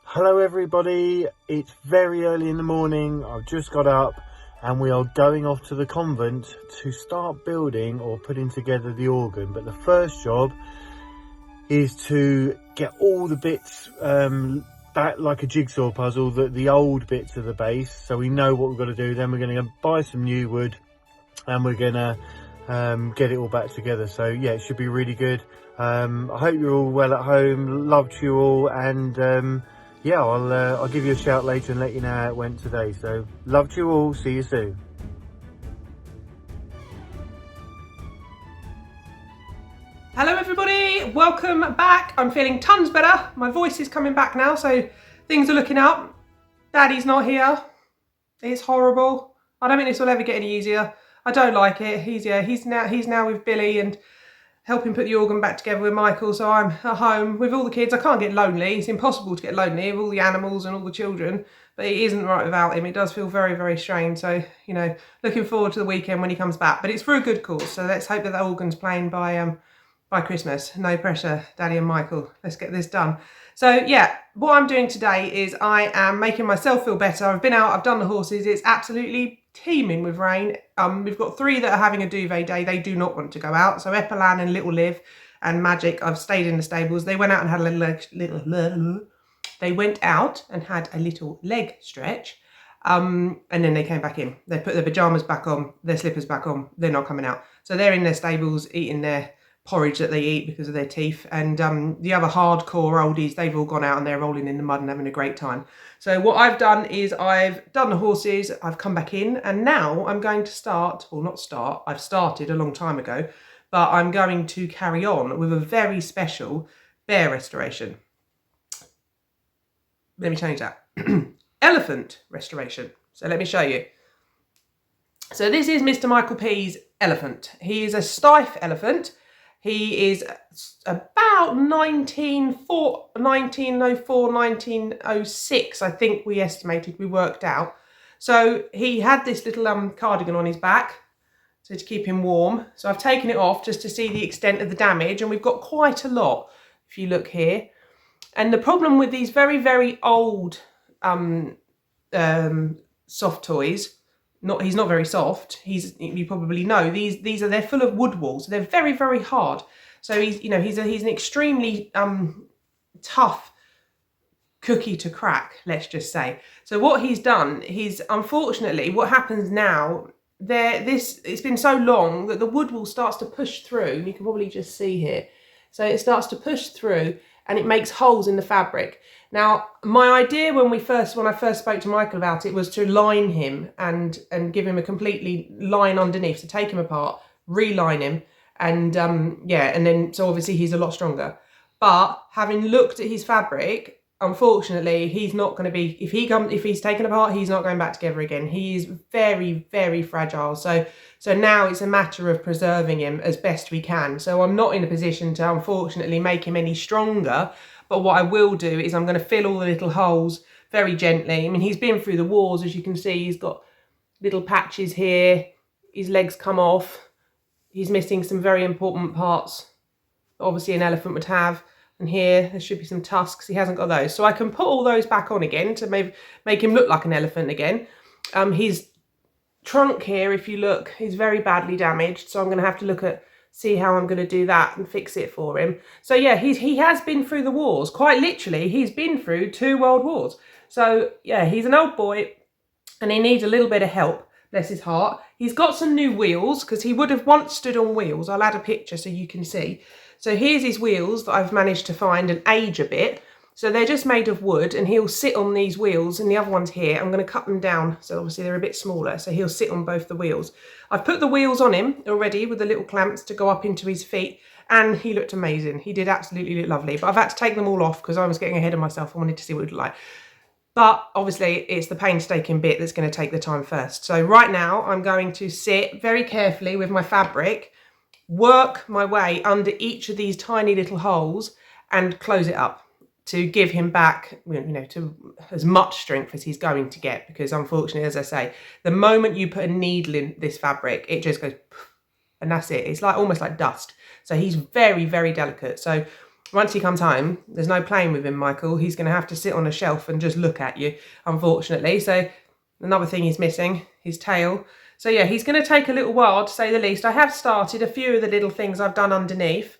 Hello everybody, it's very early in the morning. I've just got up and we are going off to the convent to start building or putting together the organ. But the first job is to get all the bits back like a jigsaw puzzle, the old bits of the base, so we know what we've got to do. Then we're going to go buy some new wood and we're going to get it all back together. So yeah, it should be really good. I hope you're all well at home. Loved you all, and yeah, I'll give you a shout later and let you know how it went today. So loved you all. See you soon. Hello everybody, welcome back. I'm feeling tons better. My voice is coming back now, so things are looking up. Daddy's not here. It's horrible. I don't think this will ever get any easier. I don't like it. He's now with Billy and helping put the organ back together with Michael, so I'm at home with all the kids. I can't get lonely. It's impossible to get lonely with all the animals and all the children, but it isn't right without him. It does feel very, very strange. So, you know, looking forward to the weekend when he comes back. But it's for a good cause, so let's hope that the organ's playing by Christmas. No pressure, Daddy and Michael. Let's get this done. So yeah, what I'm doing today is I am making myself feel better. I've been out, I've done the horses. It's absolutely teeming with rain. We've got 3 that are having a duvet day. They do not want to go out. So Epilan and Little Liv and Magic, I've stayed in the stables. They went out and had they went out and had a little leg stretch. And then they came back in. They put their pajamas back on, their slippers back on. They're not coming out. So they're in their stables eating their porridge that they eat because of their teeth, and the other hardcore oldies, they've all gone out and they're rolling in the mud and having a great time. So what I've done is I've done the horses, I've come back in, and now I'm going to start, or not start, I've started a long time ago, but I'm going to carry on with a very special bear restoration. Let me change that. Elephant restoration. So let me show you. So this is Mr. Michael P's elephant. He is a Steiff elephant. He is about 1904, 1906, I think we estimated, we worked out. So he had this little cardigan on his back, so to keep him warm. So I've taken it off just to see the extent of the damage, and we've got quite a lot, if you look here. And the problem with these very, very old soft toys, he's not very soft. You probably know they're full of wood walls. They're very, very hard. So he's an extremely tough cookie to crack, let's just say. So what he's done, unfortunately, what happens now, it's been so long that the wood wall starts to push through. You can probably just see here. So it starts to push through and it makes holes in the fabric. Now, my idea when I first spoke to Michael about it was to line him and give him a completely line underneath. So take him apart, reline him, and and then so obviously he's a lot stronger. But having looked at his fabric, unfortunately, he's not going to be, if he's taken apart, he's not going back together again. He is very, very fragile. So now it's a matter of preserving him as best we can. So I'm not in a position to, unfortunately, make him any stronger. But what I will do is I'm going to fill all the little holes very gently. I mean, he's been through the wars, as you can see. He's got little patches here. His legs come off. He's missing some very important parts that obviously an elephant would have. And here, there should be some tusks. He hasn't got those. So I can put all those back on again to make him look like an elephant again. His trunk here, if you look, is very badly damaged. So I'm going to have to see how I'm going to do that and fix it for him. So yeah, he has been through the wars. Quite literally, he's been through 2 world wars. So yeah, he's an old boy and he needs a little bit of help, bless his heart. He's got some new wheels because he would have once stood on wheels. I'll add a picture so you can see. So here's his wheels that I've managed to find and age a bit. So they're just made of wood and he'll sit on these wheels, and the other one's here. I'm going to cut them down, so obviously they're a bit smaller, so he'll sit on both the wheels. I've put the wheels on him already with the little clamps to go up into his feet, and he looked amazing. He did absolutely look lovely, but I've had to take them all off because I was getting ahead of myself. I wanted to see what it looked like. But obviously it's the painstaking bit that's going to take the time first. So right now I'm going to sit very carefully with my fabric, work my way under each of these tiny little holes and close it up to give him back, to as much strength as he's going to get. Because unfortunately, as I say, the moment you put a needle in this fabric, it just goes, and that's it. It's almost like dust. So he's very, very delicate. So Once he comes home, there's no playing with him, Michael. He's going to have to sit on a shelf and just look at you, unfortunately. So another thing he's missing, his tail. So yeah, he's going to take a little while, to say the least. I have started a few of the little things I've done underneath,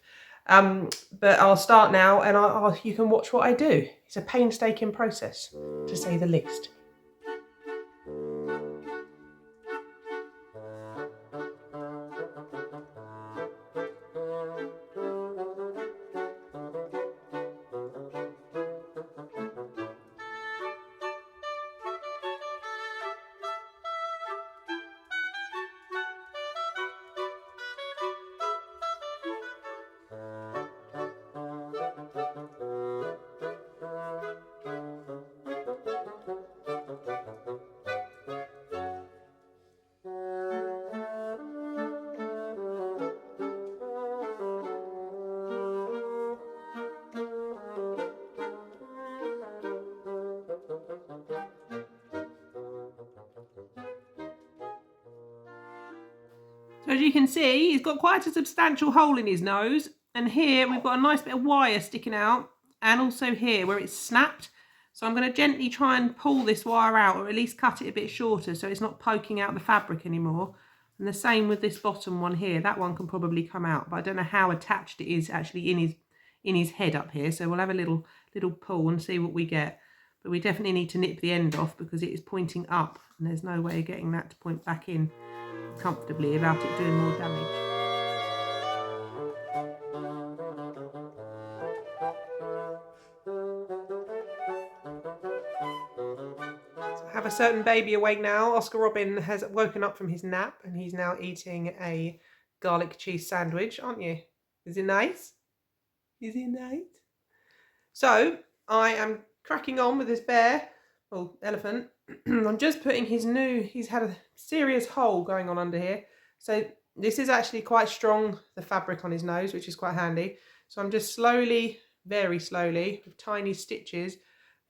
but I'll start now, and you can watch what I do. It's a painstaking process, to say the least. So as you can see, he's got quite a substantial hole in his nose. And here we've got a nice bit of wire sticking out. And also here where it's snapped. So I'm going to gently try and pull this wire out, or at least cut it a bit shorter so it's not poking out the fabric anymore. And the same with this bottom one here. That one can probably come out, but I don't know how attached it is actually in his head up here. So we'll have a little pull and see what we get. But we definitely need to nip the end off because it is pointing up, and there's no way of getting that to point back in comfortably without it doing more damage. So I have a certain baby awake now. Oscar Robin has woken up from his nap and he's now eating a garlic cheese sandwich, aren't you? Is it nice? Is it nice? So I am cracking on with this bear, or elephant. I'm just putting he's had a serious hole going on under here. So this is actually quite strong, the fabric on his nose, which is quite handy. So I'm just slowly, very slowly, with tiny stitches,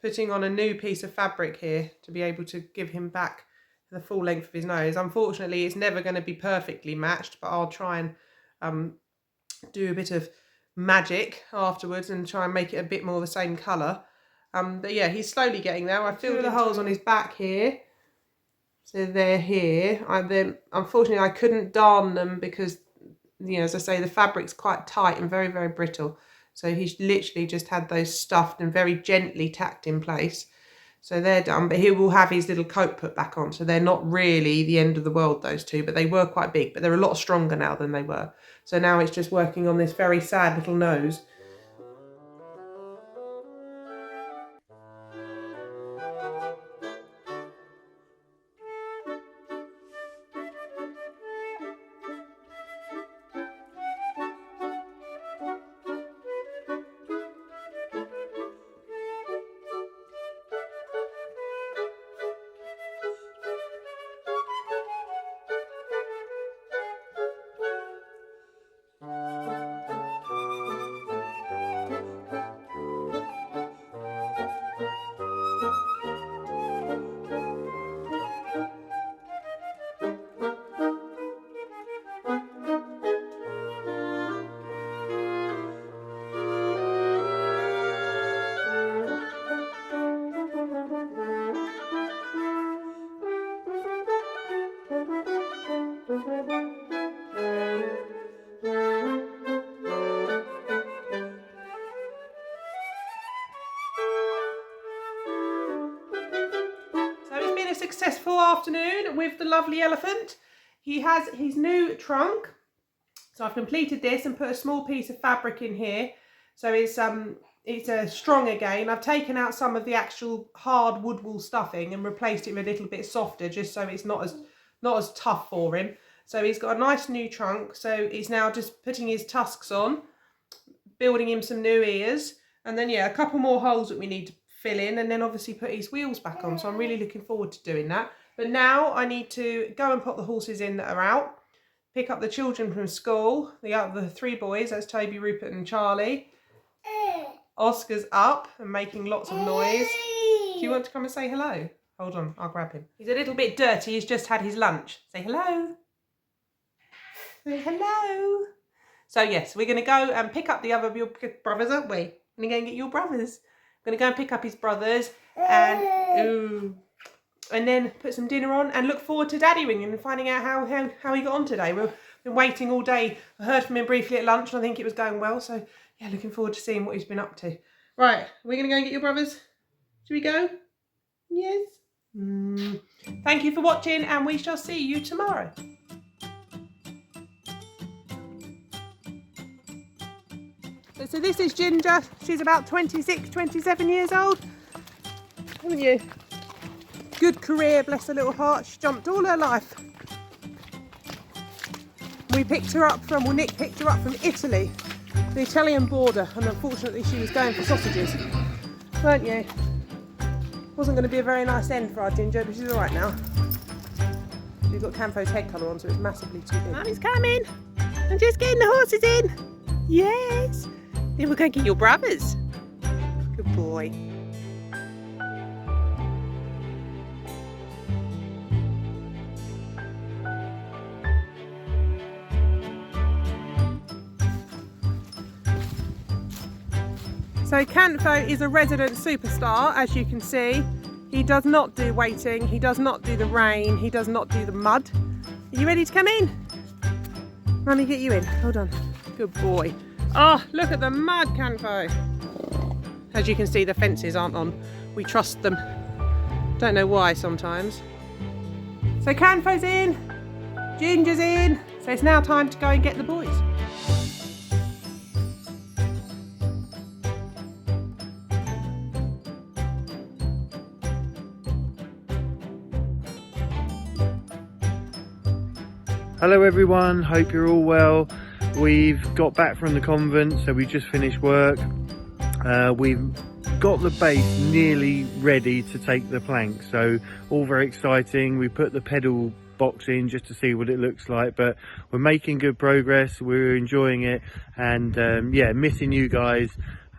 putting on a new piece of fabric here to be able to give him back the full length of his nose. Unfortunately, it's never going to be perfectly matched, but I'll try and do a bit of magic afterwards and try and make it a bit more the same colour. But yeah, he's slowly getting there. I filled the holes on his back here. So they're here. Unfortunately, I couldn't darn them because, you know, as I say, the fabric's quite tight and very, very brittle. So he's literally just had those stuffed and very gently tacked in place. So they're done, but he will have his little coat put back on. So they're not really the end of the world, those two, but they were quite big, but they're a lot stronger now than they were. So now it's just working on this very sad little nose. Successful afternoon with the lovely elephant. He has his new trunk. So I've completed this and put a small piece of fabric in here. So it's strong again. I've taken out some of the actual hard wood wool stuffing and replaced it with a little bit softer, just so it's not as tough for him. So he's got a nice new trunk. So he's now just putting his tusks on, building him some new ears, and then yeah, a couple more holes that we need to fill in, and then obviously put his wheels back on. So I'm really looking forward to doing that. But now I need to go and put the horses in that are out, pick up the children from school, the three boys, that's Toby, Rupert and Charlie. Oscar's up and making lots of noise. Do you want to come and say hello? Hold on, I'll grab him. He's a little bit dirty, he's just had his lunch. Say hello. Say hello. So yes, we're going to go and pick up the other of your brothers, aren't we? We're going to go and get your brothers. We're going to go and pick up his brothers and then put some dinner on and look forward to Daddy ringing and finding out how he got on today. We've been waiting all day. I heard from him briefly at lunch and I think it was going well. So yeah, looking forward to seeing what he's been up to. Right, we're going to go and get your brothers. Should we go? Yes. Thank you for watching and we shall see you tomorrow. So this is Ginger. She's about 26, 27 years old. Haven't you? Good career, bless her little heart. She jumped all her life. We picked her up from, well, Nick picked her up from Italy, the Italian border, and unfortunately she was going for sausages. Weren't you? Wasn't going to be a very nice end for our Ginger, but she's all right now. We've got Camfo's head colour on, so it's massively too big. Mummy's coming. I'm just getting the horses in. Yes. Then we're going to get your brothers. Good boy. So Camfo is a resident superstar, as you can see. He does not do waiting, he does not do the rain, he does not do the mud. Are you ready to come in? Mummy, get you in. Hold on. Good boy. Oh, look at the mud, Camfo. As you can see, the fences aren't on. We trust them. Don't know why sometimes. So Camfo's in, Ginger's in. So it's now time to go and get the boys. Hello everyone, hope you're all well. We've got back from the convent, so we just finished work. We've got the base nearly ready to take the plank, so all very exciting. We put the pedal box in just to see what it looks like, but we're making good progress, we're enjoying it, and yeah, missing you guys,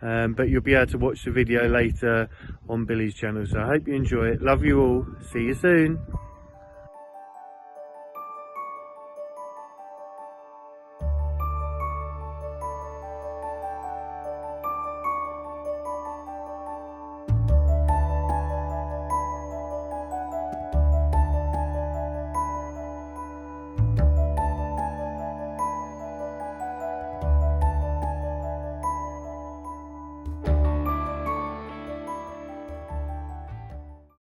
but you'll be able to watch the video later on Billy's channel, so I hope you enjoy it. Love you all, see you soon.